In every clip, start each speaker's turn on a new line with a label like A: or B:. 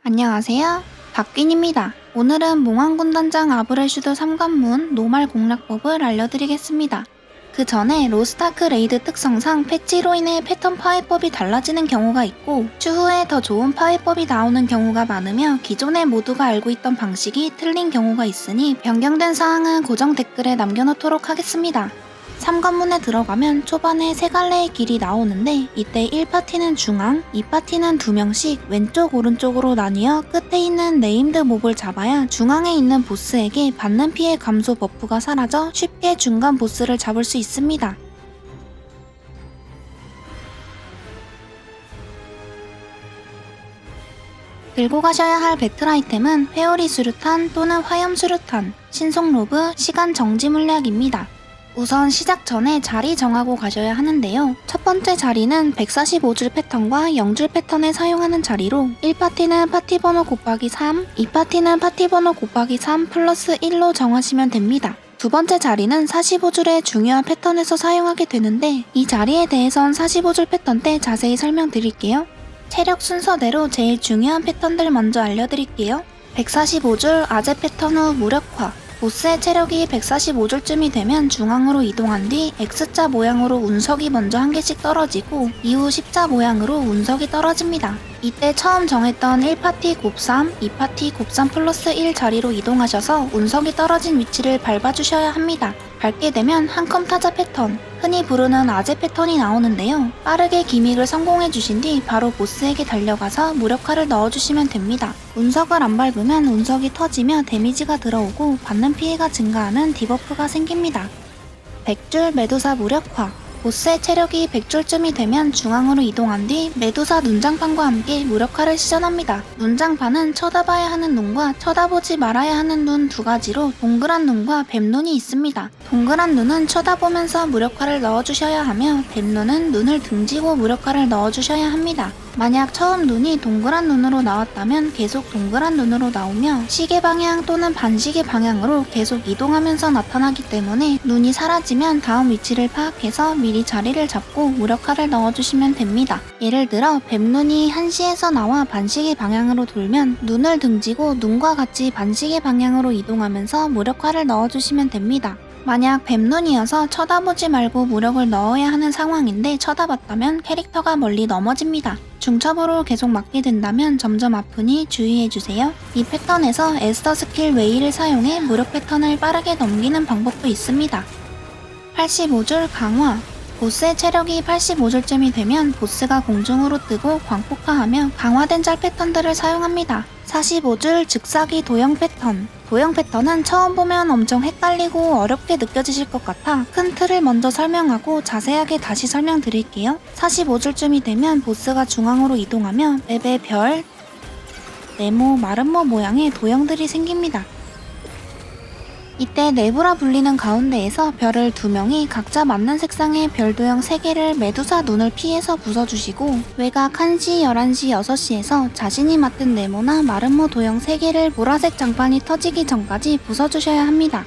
A: 안녕하세요. 박균입니다. 오늘은 몽환군단장 아브렐슈드 3관문 노말 공략법을 알려드리겠습니다. 그 전에 로스트아크 레이드 특성상 패치로 인해 패턴 파괴법이 달라지는 경우가 있고 추후에 더 좋은 파괴법이 나오는 경우가 많으며 기존에 모두가 알고 있던 방식이 틀린 경우가 있으니 변경된 사항은 고정 댓글에 남겨놓도록 하겠습니다. 3관문에 들어가면 초반에 세 갈래의 길이 나오는데 이때 1파티는 중앙, 2파티는 2명씩 왼쪽 오른쪽으로 나뉘어 끝에 있는 네임드 몹을 잡아야 중앙에 있는 보스에게 받는 피해 감소 버프가 사라져 쉽게 중간 보스를 잡을 수 있습니다. 들고 가셔야 할 배틀 아이템은 회오리 수류탄 또는 화염 수류탄, 신속 로브, 시간 정지 물약입니다. 우선 시작 전에 자리 정하고 가셔야 하는데요. 첫 번째 자리는 145줄 패턴과 0줄 패턴을 사용하는 자리로 1파티는 파티 번호 곱하기 3, 2파티는 파티 번호 곱하기 3 플러스 1로 정하시면 됩니다. 두 번째 자리는 45줄의 중요한 패턴에서 사용하게 되는데 이 자리에 대해선 45줄 패턴 때 자세히 설명드릴게요. 체력 순서대로 제일 중요한 패턴들 먼저 알려드릴게요. 145줄 아재 패턴 후 무력화. 보스의 체력이 145줄쯤이 되면 중앙으로 이동한 뒤 X자 모양으로 운석이 먼저 한 개씩 떨어지고 이후 십자 모양으로 운석이 떨어집니다. 이때 처음 정했던 1파티 곱3, 2파티 곱3 플러스 1 자리로 이동하셔서 운석이 떨어진 위치를 밟아주셔야 합니다. 밟게 되면 한컴 타자 패턴, 흔히 부르는 아재 패턴이 나오는데요. 빠르게 기믹을 성공해주신 뒤 바로 보스에게 달려가서 무력화를 넣어주시면 됩니다. 운석을 안 밟으면 운석이 터지며 데미지가 들어오고 받는 피해가 증가하는 디버프가 생깁니다. 100줄 메두사 무력화. 보스의 체력이 100줄쯤이 되면 중앙으로 이동한 뒤 메두사 눈장판과 함께 무력화를 시전합니다. 눈장판은 쳐다봐야 하는 눈과 쳐다보지 말아야 하는 눈 두 가지로 동그란 눈과 뱀눈이 있습니다. 동그란 눈은 쳐다보면서 무력화를 넣어주셔야 하며 뱀눈은 눈을 등지고 무력화를 넣어주셔야 합니다. 만약 처음 눈이 동그란 눈으로 나왔다면 계속 동그란 눈으로 나오며 시계 방향 또는 반시계 방향으로 계속 이동하면서 나타나기 때문에 눈이 사라지면 다음 위치를 파악해서 미리 자리를 잡고 무력화를 넣어주시면 됩니다. 예를 들어 뱀눈이 1시에서 나와 반시계 방향으로 돌면 눈을 등지고 눈과 같이 반시계 방향으로 이동하면서 무력화를 넣어주시면 됩니다. 만약 뱀눈이어서 쳐다보지 말고 무력을 넣어야 하는 상황인데 쳐다봤다면 캐릭터가 멀리 넘어집니다. 중첩으로 계속 맞게 된다면 점점 아프니 주의해주세요. 이 패턴에서 에스더 스킬 웨이를 사용해 무력 패턴을 빠르게 넘기는 방법도 있습니다. 85줄 강화. 보스의 체력이 85줄쯤이 되면 보스가 공중으로 뜨고 광폭화하며 강화된 짤 패턴들을 사용합니다. 45줄 즉사기 도형 패턴. 도형 패턴은 처음 보면 엄청 헷갈리고 어렵게 느껴지실 것 같아 큰 틀을 먼저 설명하고 자세하게 다시 설명드릴게요. 45줄쯤이 되면 보스가 중앙으로 이동하며 맵에 별, 네모, 마름모 모양의 도형들이 생깁니다. 이때 내부라 불리는 가운데에서 별을 2명이 각자 맞는 색상의 별 도형 3개를 메두사 눈을 피해서 부숴주시고 외곽 1시, 11시, 6시에서 자신이 맡은 네모나 마름모 도형 3개를 보라색 장판이 터지기 전까지 부숴주셔야 합니다.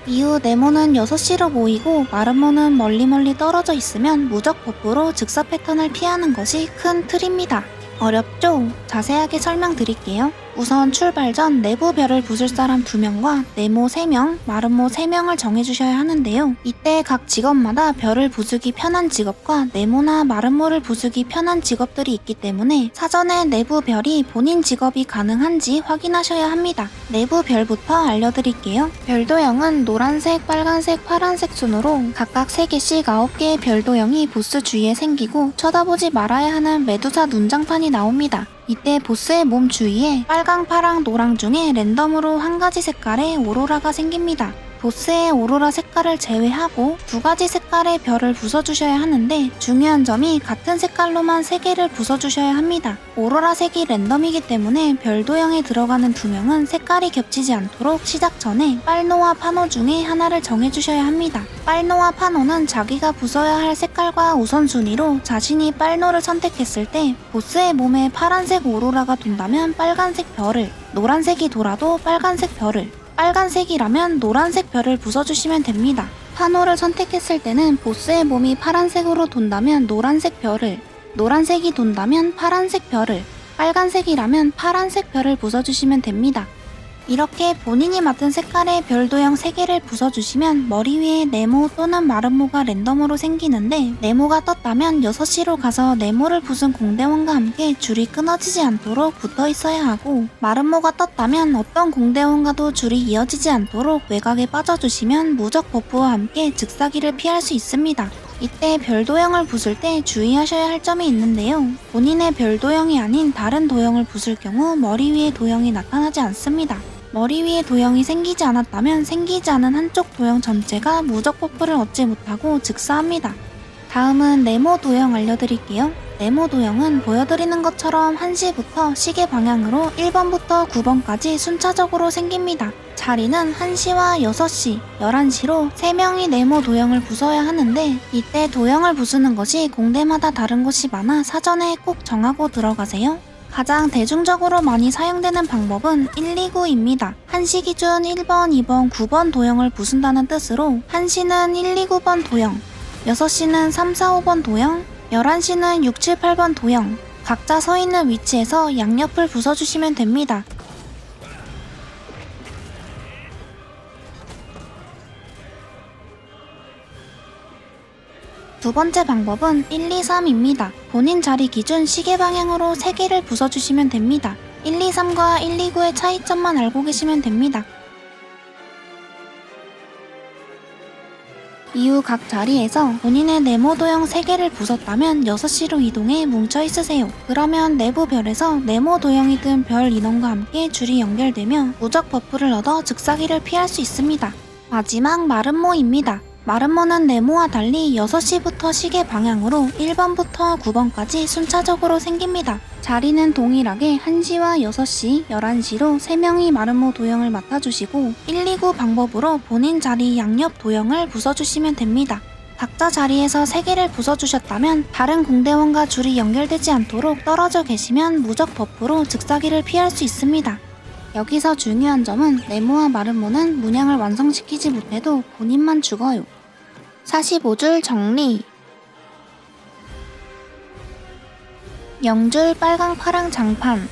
A: 이후 네모는 6시로 모이고 마름모는 멀리 떨어져 있으면 무적 버프로 즉사 패턴을 피하는 것이 큰 틀입니다. 어렵죠? 자세하게 설명드릴게요. 우선 출발 전 내부 별을 부술 사람 2명과 네모 3명, 마름모 3명을 정해주셔야 하는데요. 이때 각 직업마다 별을 부수기 편한 직업과 네모나 마름모를 부수기 편한 직업들이 있기 때문에 사전에 내부 별이 본인 직업이 가능한지 확인하셔야 합니다. 내부 별부터 알려드릴게요. 별도형은 노란색, 빨간색, 파란색 순으로 각각 3개씩 9개의 별도형이 보스 주위에 생기고 쳐다보지 말아야 하는 메두사 눈장판이 나옵니다. 이때 보스의 몸 주위에 빨강, 파랑, 노랑 중에 랜덤으로 한 가지 색깔의 오로라가 생깁니다. 보스의 오로라 색깔을 제외하고 2가지 색깔의 별을 부숴주셔야 하는데 중요한 점이 같은 색깔로만 3개를 부숴주셔야 합니다. 오로라 색이 랜덤이기 때문에 별 도형에 들어가는 2명은 색깔이 겹치지 않도록 시작 전에 빨노와 파노 중에 하나를 정해주셔야 합니다. 빨노와 파노는 자기가 부숴야 할 색깔과 우선순위로 자신이 빨노를 선택했을 때 보스의 몸에 파란색 오로라가 돈다면 빨간색 별을, 노란색이 돌아도 빨간색 별을, 빨간색이라면 노란색 별을 부숴주시면 됩니다. 파노를 선택했을 때는 보스의 몸이 파란색으로 돈다면 노란색 별을, 노란색이 돈다면 파란색 별을, 빨간색이라면 파란색 별을 부숴주시면 됩니다. 이렇게 본인이 맡은 색깔의 별 도형 3개를 부숴주시면 머리 위에 네모 또는 마름모가 랜덤으로 생기는데, 네모가 떴다면 6시로 가서 네모를 부순 공대원과 함께 줄이 끊어지지 않도록 붙어 있어야 하고, 마름모가 떴다면 어떤 공대원과도 줄이 이어지지 않도록 외곽에 빠져주시면 무적 버프와 함께 즉사기를 피할 수 있습니다. 이때 별 도형을 부술 때 주의하셔야 할 점이 있는데요. 본인의 별 도형이 아닌 다른 도형을 부술 경우 머리 위에 도형이 나타나지 않습니다. 머리 위에 도형이 생기지 않았다면 생기지 않은 한쪽 도형 전체가 무적 버프를 얻지 못하고 즉사합니다. 다음은 네모 도형 알려드릴게요. 네모 도형은 보여드리는 것처럼 1시부터 시계 방향으로 1번부터 9번까지 순차적으로 생깁니다. 자리는 1시와 6시, 11시로 3명이 네모 도형을 부숴야 하는데, 이때 도형을 부수는 것이 공대마다 다른 곳이 많아 사전에 꼭 정하고 들어가세요. 가장 대중적으로 많이 사용되는 방법은 129입니다. 1시 기준 1번, 2번, 9번 도형을 부순다는 뜻으로 1시는 1, 2, 9번 도형, 6시는 3, 4, 5번 도형, 11시는 6, 7, 8번 도형, 각자 서 있는 위치에서 양옆을 부숴주시면 됩니다. 두 번째 방법은 1, 2, 3입니다. 본인 자리 기준 시계 방향으로 3개를 부숴주시면 됩니다. 1, 2, 3과 1, 2, 9의 차이점만 알고 계시면 됩니다. 이후 각 자리에서 본인의 네모 도형 3개를 부쉈다면 6시로 이동해 뭉쳐 있으세요. 그러면 내부 별에서 네모 도형이 든 별 인원과 함께 줄이 연결되며 무적 버프를 얻어 즉사기를 피할 수 있습니다. 마지막 마름모입니다. 마름모는 네모와 달리 6시부터 시계 방향으로 1번부터 9번까지 순차적으로 생깁니다. 자리는 동일하게 1시와 6시, 11시로 3명이 마름모 도형을 맡아주시고 129 방법으로 본인 자리 양옆 도형을 부숴주시면 됩니다. 각자 자리에서 3개를 부숴주셨다면 다른 공대원과 줄이 연결되지 않도록 떨어져 계시면 무적 버프로 즉사기를 피할 수 있습니다. 여기서 중요한 점은 네모와 마름모는 문양을 완성시키지 못해도 본인만 죽어요. 45줄 정리. 0줄 빨강 파랑 장판.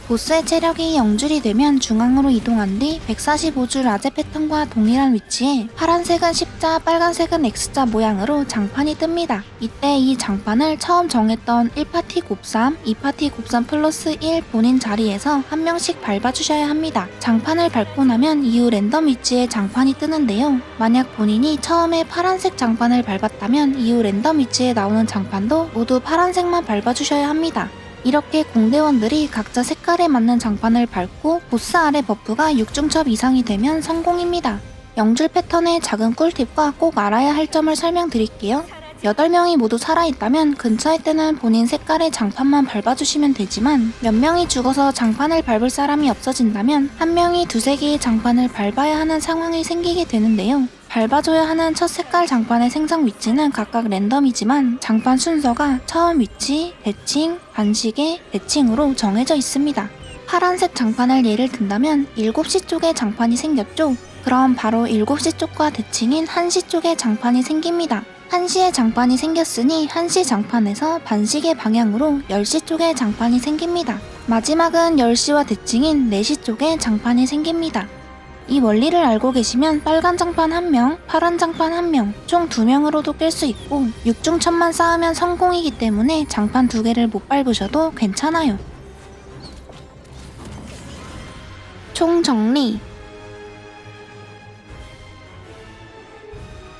A: 보스의 체력이 0줄이 되면 중앙으로 이동한 뒤 145줄 아재 패턴과 동일한 위치에 파란색은 십자, 빨간색은 X자 모양으로 장판이 뜹니다. 이때 이 장판을 처음 정했던 1파티 곱삼, 2파티 곱삼 플러스 1 본인 자리에서 한 명씩 밟아주셔야 합니다. 장판을 밟고 나면 이후 랜덤 위치에 장판이 뜨는데요. 만약 본인이 처음에 파란색 장판을 밟았다면 이후 랜덤 위치에 나오는 장판도 모두 파란색만 밟아주셔야 합니다. 이렇게 공대원들이 각자 색깔에 맞는 장판을 밟고 보스 아래 버프가 6중첩 이상이 되면 성공입니다. 0줄 패턴의 작은 꿀팁과 꼭 알아야 할 점을 설명드릴게요. 8명이 모두 살아있다면 근처에 뜨는 본인 색깔의 장판만 밟아주시면 되지만 몇 명이 죽어서 장판을 밟을 사람이 없어진다면 한 명이 두세 개의 장판을 밟아야 하는 상황이 생기게 되는데요. 밟아줘야 하는 첫 색깔 장판의 생성 위치는 각각 랜덤이지만 장판 순서가 처음 위치, 대칭, 반시계, 대칭으로 정해져 있습니다. 파란색 장판을 예를 든다면 7시 쪽에 장판이 생겼죠? 그럼 바로 7시 쪽과 대칭인 1시 쪽에 장판이 생깁니다. 1시에 장판이 생겼으니 1시 장판에서 반시계 방향으로 10시 쪽에 장판이 생깁니다. 마지막은 10시와 대칭인 4시 쪽에 장판이 생깁니다. 이 원리를 알고 계시면 빨간 장판 1명, 파란 장판 1명, 총 2명으로도 깰 수 있고 6중첩만 쌓으면 성공이기 때문에 장판 2개를 못 밟으셔도 괜찮아요. 총 정리.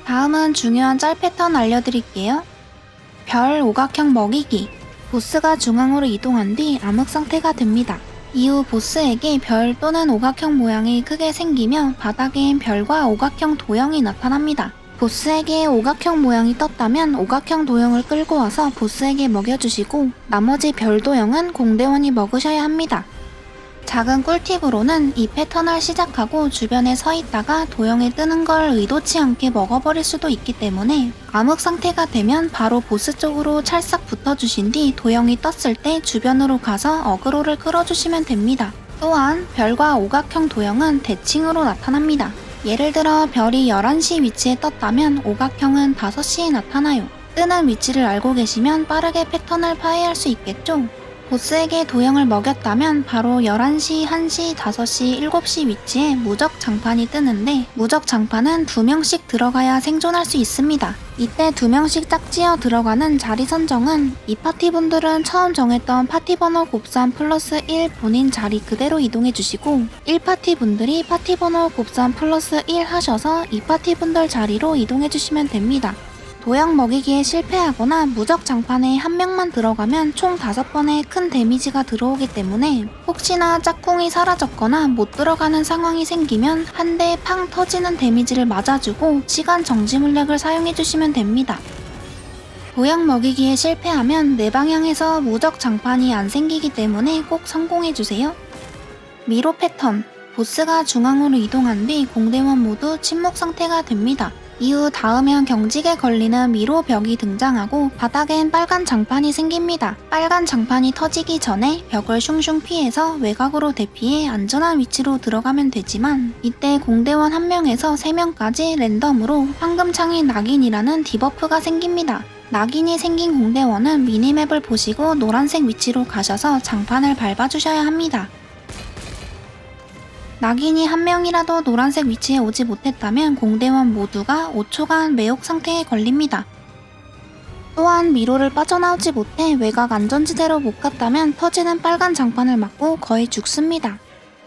A: 다음은 중요한 짤 패턴 알려드릴게요. 별 오각형 먹이기. 보스가 중앙으로 이동한 뒤 암흑 상태가 됩니다. 이후 보스에게 별 또는 오각형 모양이 크게 생기며 바닥엔 별과 오각형 도형이 나타납니다. 보스에게 오각형 모양이 떴다면 오각형 도형을 끌고 와서 보스에게 먹여주시고 나머지 별 도형은 공대원이 먹으셔야 합니다. 작은 꿀팁으로는 이 패턴을 시작하고 주변에 서 있다가 도형에 뜨는 걸 의도치 않게 먹어버릴 수도 있기 때문에 암흑 상태가 되면 바로 보스 쪽으로 찰싹 붙어주신 뒤 도형이 떴을 때 주변으로 가서 어그로를 끌어주시면 됩니다. 또한 별과 오각형 도형은 대칭으로 나타납니다. 예를 들어 별이 11시 위치에 떴다면 오각형은 5시에 나타나요. 뜨는 위치를 알고 계시면 빠르게 패턴을 파해할 수 있겠죠? 보스에게 도형을 먹였다면 바로 11시, 1시, 5시, 7시 위치에 무적 장판이 뜨는데 무적 장판은 2명씩 들어가야 생존할 수 있습니다. 이때 2명씩 짝지어 들어가는 자리 선정은 이 파티분들은 처음 정했던 파티번호 곱삼 플러스 1 본인 자리 그대로 이동해주시고 1파티분들이 파티번호 곱삼 플러스 1 하셔서 2파티분들 자리로 이동해주시면 됩니다. 도약 먹이기에 실패하거나 무적 장판에 한 명만 들어가면 총 5번의 큰 데미지가 들어오기 때문에 혹시나 짝꿍이 사라졌거나 못 들어가는 상황이 생기면 한 대 팡 터지는 데미지를 맞아주고 시간 정지 물약을 사용해주시면 됩니다. 도약 먹이기에 실패하면 내 방향에서 무적 장판이 안 생기기 때문에 꼭 성공해주세요. 미로 패턴, 보스가 중앙으로 이동한 뒤 공대원 모두 침묵 상태가 됩니다. 이후 닿으면 경직에 걸리는 미로 벽이 등장하고 바닥엔 빨간 장판이 생깁니다. 빨간 장판이 터지기 전에 벽을 슝슝 피해서 외곽으로 대피해 안전한 위치로 들어가면 되지만 이때 공대원 1명에서 3명까지 랜덤으로 황금창의 낙인이라는 디버프가 생깁니다. 낙인이 생긴 공대원은 미니맵을 보시고 노란색 위치로 가셔서 장판을 밟아주셔야 합니다. 낙인이 한 명이라도 노란색 위치에 오지 못했다면 공대원 모두가 5초간 매혹 상태에 걸립니다. 또한 미로를 빠져나오지 못해 외곽 안전지대로 못 갔다면 터지는 빨간 장판을 맞고 거의 죽습니다.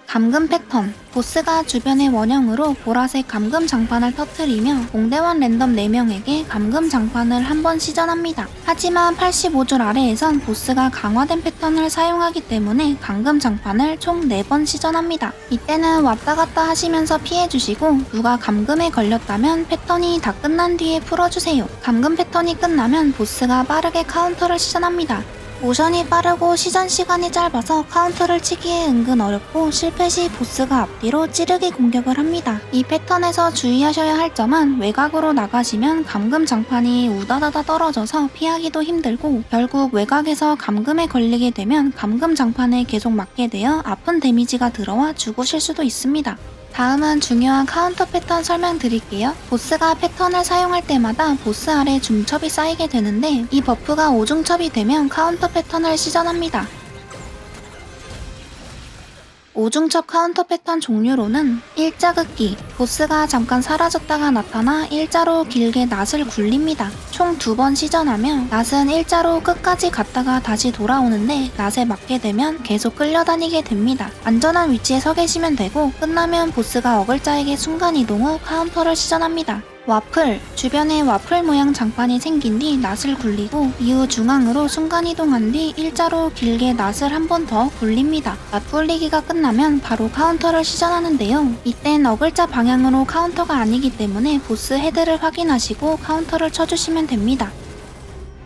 A: 감금 패턴, 보스가 주변의 원형으로 보라색 감금 장판을 터뜨리며 공대원 랜덤 4명에게 감금 장판을 한 번 시전합니다. 하지만 85줄 아래에선 보스가 강화된 패턴을 사용하기 때문에 감금 장판을 총 4번 시전합니다. 이때는 왔다 갔다 하시면서 피해주시고 누가 감금에 걸렸다면 패턴이 다 끝난 뒤에 풀어주세요. 감금 패턴이 끝나면 보스가 빠르게 카운터를 시전합니다. 모션이 빠르고 시전 시간이 짧아서 카운터를 치기에 은근 어렵고 실패 시 보스가 앞뒤로 찌르기 공격을 합니다. 이 패턴에서 주의하셔야 할 점은 외곽으로 나가시면 감금 장판이 우다다다 떨어져서 피하기도 힘들고 결국 외곽에서 감금에 걸리게 되면 감금 장판에 계속 맞게 되어 아픈 데미지가 들어와 죽으실 수도 있습니다. 다음은 중요한 카운터 패턴 설명드릴게요. 보스가 패턴을 사용할 때마다 보스 아래 중첩이 쌓이게 되는데 이 버프가 5중첩이 되면 카운터 패턴을 시전합니다. 5중첩 카운터 패턴 종류로는 일자긋기, 보스가 잠깐 사라졌다가 나타나 일자로 길게 낫을 굴립니다. 총 2번 시전하며 낫은 일자로 끝까지 갔다가 다시 돌아오는데 낫에 맞게 되면 계속 끌려다니게 됩니다. 안전한 위치에 서 계시면 되고 끝나면 보스가 어글자에게 순간이동 후 카운터를 시전합니다. 와플, 주변에 와플 모양 장판이 생긴 뒤 낫을 굴리고 이후 중앙으로 순간이동한 뒤 일자로 길게 낫을 한 번 더 굴립니다. 낫 굴리기가 끝나면 바로 카운터를 시전하는데요. 이땐 어글자 방향으로 카운터가 아니기 때문에 보스 헤드를 확인하시고 카운터를 쳐주시면 됩니다.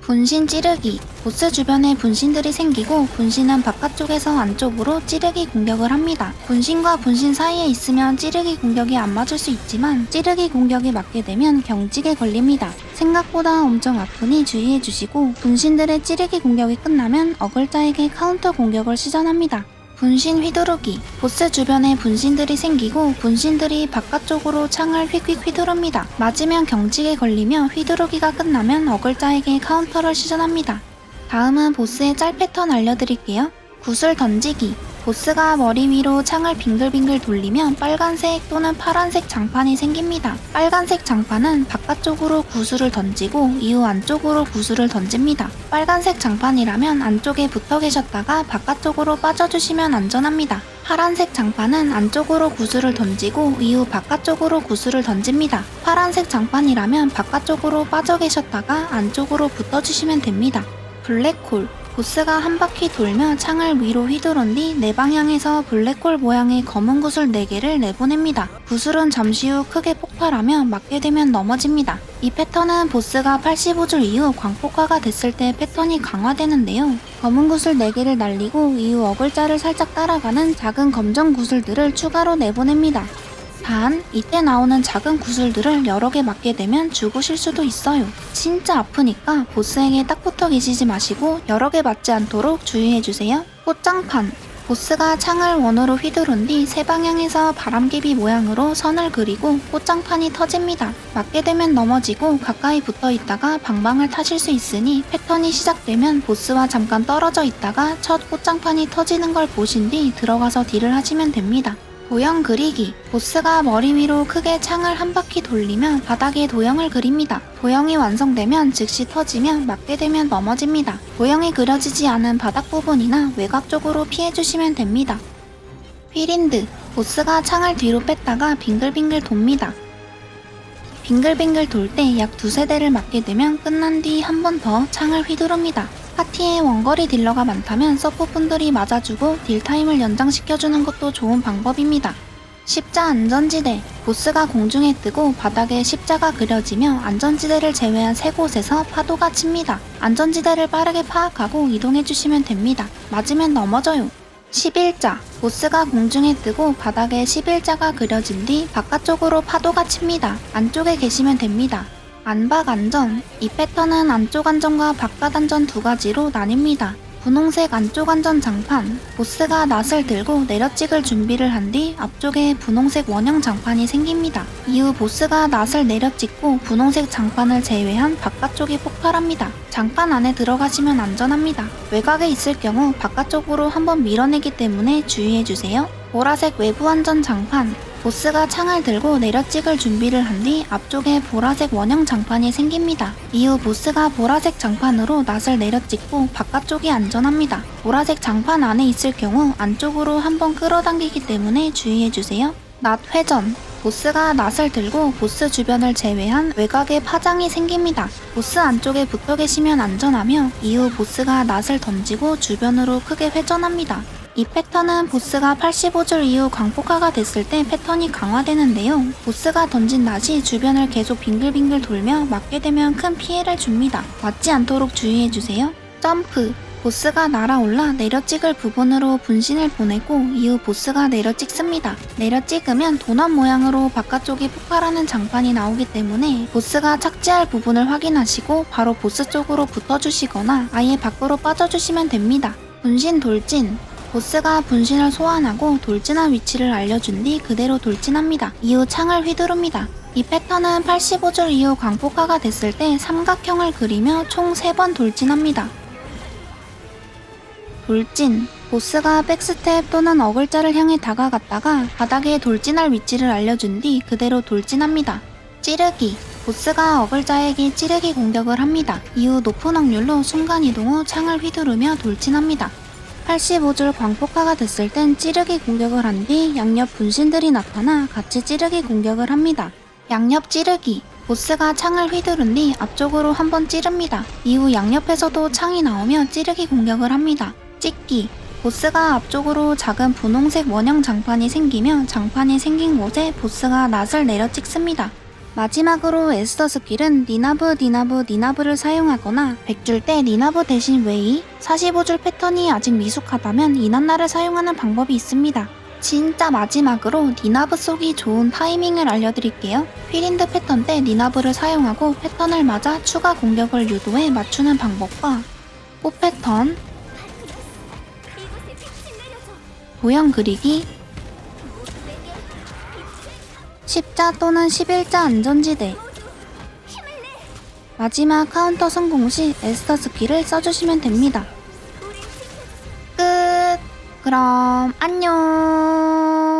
A: 분신 찌르기, 보스 주변에 분신들이 생기고 분신은 바깥쪽에서 안쪽으로 찌르기 공격을 합니다. 분신과 분신 사이에 있으면 찌르기 공격이 안 맞을 수 있지만 찌르기 공격이 맞게 되면 경직에 걸립니다. 생각보다 엄청 아프니 주의해주시고 분신들의 찌르기 공격이 끝나면 어글자에게 카운터 공격을 시전합니다. 분신 휘두르기, 보스 주변에 분신들이 생기고 분신들이 바깥쪽으로 창을 휙휙 휘두릅니다. 맞으면 경직에 걸리며 휘두르기가 끝나면 어글자에게 카운터를 시전합니다. 다음은 보스의 짤 패턴 알려드릴게요. 구슬 던지기, 보스가 머리 위로 창을 빙글빙글 돌리면 빨간색 또는 파란색 장판이 생깁니다. 빨간색 장판은 바깥쪽으로 구슬을 던지고 이후 안쪽으로 구슬을 던집니다. 빨간색 장판이라면 안쪽에 붙어 계셨다가 바깥쪽으로 빠져주시면 안전합니다. 파란색 장판은 안쪽으로 구슬을 던지고 이후 바깥쪽으로 구슬을 던집니다. 파란색 장판이라면 바깥쪽으로 빠져 계셨다가 안쪽으로 붙어주시면 됩니다. 블랙홀, 보스가 한 바퀴 돌며 창을 위로 휘두른 뒤 내 방향에서 블랙홀 모양의 검은 구슬 4개를 내보냅니다. 구슬은 잠시 후 크게 폭발하며 맞게 되면 넘어집니다. 이 패턴은 보스가 85줄 이후 광폭화가 됐을 때 패턴이 강화되는데요. 검은 구슬 4개를 날리고 이후 어글자를 살짝 따라가는 작은 검정 구슬들을 추가로 내보냅니다. 단, 이때 나오는 작은 구슬들을 여러 개 맞게 되면 죽으실 수도 있어요. 진짜 아프니까 보스에게 딱 붙어 계시지 마시고 여러 개 맞지 않도록 주의해주세요. 꽃장판, 보스가 창을 원으로 휘두른 뒤 세 방향에서 바람개비 모양으로 선을 그리고 꽃장판이 터집니다. 맞게 되면 넘어지고 가까이 붙어 있다가 방방을 타실 수 있으니 패턴이 시작되면 보스와 잠깐 떨어져 있다가 첫 꽃장판이 터지는 걸 보신 뒤 들어가서 딜을 하시면 됩니다. 도형 그리기. 보스가 머리 위로 크게 창을 한 바퀴 돌리며 바닥에 도형을 그립니다. 도형이 완성되면 즉시 터지며 맞게 되면 넘어집니다. 도형이 그려지지 않은 바닥 부분이나 외곽 쪽으로 피해주시면 됩니다. 휠인드. 보스가 창을 뒤로 뺐다가 빙글빙글 돕니다. 빙글빙글 돌 때 약 두세 대를 맞게 되면 끝난 뒤 한 번 더 창을 휘두릅니다. 파티에 원거리 딜러가 많다면 서포분들이 맞아주고 딜타임을 연장시켜주는 것도 좋은 방법입니다. 십자 안전지대. 보스가 공중에 뜨고 바닥에 십자가 그려지며 안전지대를 제외한 세 곳에서 파도가 칩니다. 안전지대를 빠르게 파악하고 이동해주시면 됩니다. 맞으면 넘어져요. 11자. 보스가 공중에 뜨고 바닥에 11자가 그려진 뒤 바깥쪽으로 파도가 칩니다. 안쪽에 계시면 됩니다. 안박 안전. 이 패턴은 안쪽 안전과 바깥 안전 두 가지로 나뉩니다. 분홍색 안쪽 안전 장판. 보스가 낫을 들고 내려찍을 준비를 한 뒤 앞쪽에 분홍색 원형 장판이 생깁니다. 이후 보스가 낫을 내려찍고 분홍색 장판을 제외한 바깥쪽이 폭발합니다. 장판 안에 들어가시면 안전합니다. 외곽에 있을 경우 바깥쪽으로 한번 밀어내기 때문에 주의해주세요. 보라색 외부 안전 장판. 보스가 창을 들고 내려찍을 준비를 한 뒤 앞쪽에 보라색 원형 장판이 생깁니다. 이후 보스가 보라색 장판으로 낫을 내려찍고 바깥쪽이 안전합니다. 보라색 장판 안에 있을 경우 안쪽으로 한번 끌어당기기 때문에 주의해주세요. 낫 회전. 보스가 낫을 들고 보스 주변을 제외한 외곽에 파장이 생깁니다. 보스 안쪽에 붙어 계시면 안전하며 이후 보스가 낫을 던지고 주변으로 크게 회전합니다. 이 패턴은 보스가 85줄 이후 광폭화가 됐을 때 패턴이 강화되는데요. 보스가 던진 낫이 주변을 계속 빙글빙글 돌며 맞게 되면 큰 피해를 줍니다. 맞지 않도록 주의해주세요. 점프. 보스가 날아올라 내려찍을 부분으로 분신을 보내고 이후 보스가 내려찍습니다. 내려찍으면 도넛 모양으로 바깥쪽이 폭발하는 장판이 나오기 때문에 보스가 착지할 부분을 확인하시고 바로 보스 쪽으로 붙어주시거나 아예 밖으로 빠져주시면 됩니다. 분신 돌진. 보스가 분신을 소환하고 돌진한 위치를 알려준 뒤 그대로 돌진합니다. 이후 창을 휘두릅니다. 이 패턴은 85줄 이후 광폭화가 됐을 때 삼각형을 그리며 총 3번 돌진합니다. 돌진. 보스가 백스텝 또는 어글자를 향해 다가갔다가 바닥에 돌진할 위치를 알려준 뒤 그대로 돌진합니다. 찌르기. 보스가 어글자에게 찌르기 공격을 합니다. 이후 높은 확률로 순간이동 후 창을 휘두르며 돌진합니다. 85줄 광폭화가 됐을 땐 찌르기 공격을 한 뒤 양옆 분신들이 나타나 같이 찌르기 공격을 합니다. 양옆 찌르기. 보스가 창을 휘두른 뒤 앞쪽으로 한번 찌릅니다. 이후 양옆에서도 창이 나오며 찌르기 공격을 합니다. 찍기. 보스가 앞쪽으로 작은 분홍색 원형 장판이 생기며 장판이 생긴 곳에 보스가 낫을 내려 찍습니다. 마지막으로 에스더 스킬은 니나브를 사용하거나 100줄 때 니나브 대신 웨이, 45줄 패턴이 아직 미숙하다면 이난나를 사용하는 방법이 있습니다. 진짜 마지막으로 니나브 쏘기 좋은 타이밍을 알려드릴게요. 휠인드 패턴 때 니나브를 사용하고 패턴을 맞아 추가 공격을 유도해 맞추는 방법과 꽃 패턴, 도형 그리기, 십자 또는 11자 안전지대. 마지막 카운터 성공 시 에스더 스킬을 써주시면 됩니다. 끝! 그럼 안녕!